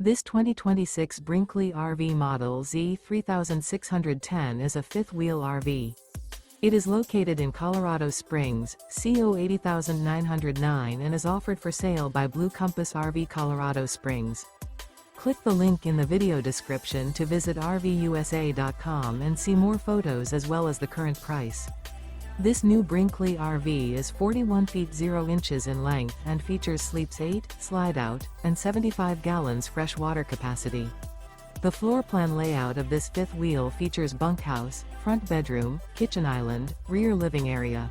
This 2026 Brinkley RV Model Z 3610 is a fifth-wheel RV. It is located in Colorado Springs, CO 80909 and is offered for sale by Blue Compass RV Colorado Springs. Click the link in the video description to visit RVUSA.com and see more photos as well as the current price. This new Brinkley RV is 41 feet 0 inches in length and features sleeps 8, slide-out, and 75 gallons fresh water capacity. The floor plan layout of this fifth wheel features bunkhouse, front bedroom, kitchen island, rear living area.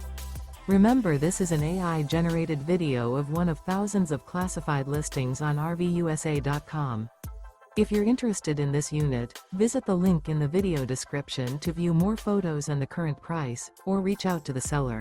Remember, this is an AI-generated video of one of thousands of classified listings on RVUSA.com. If you're interested in this unit, visit the link in the video description to view more photos and the current price, or reach out to the seller.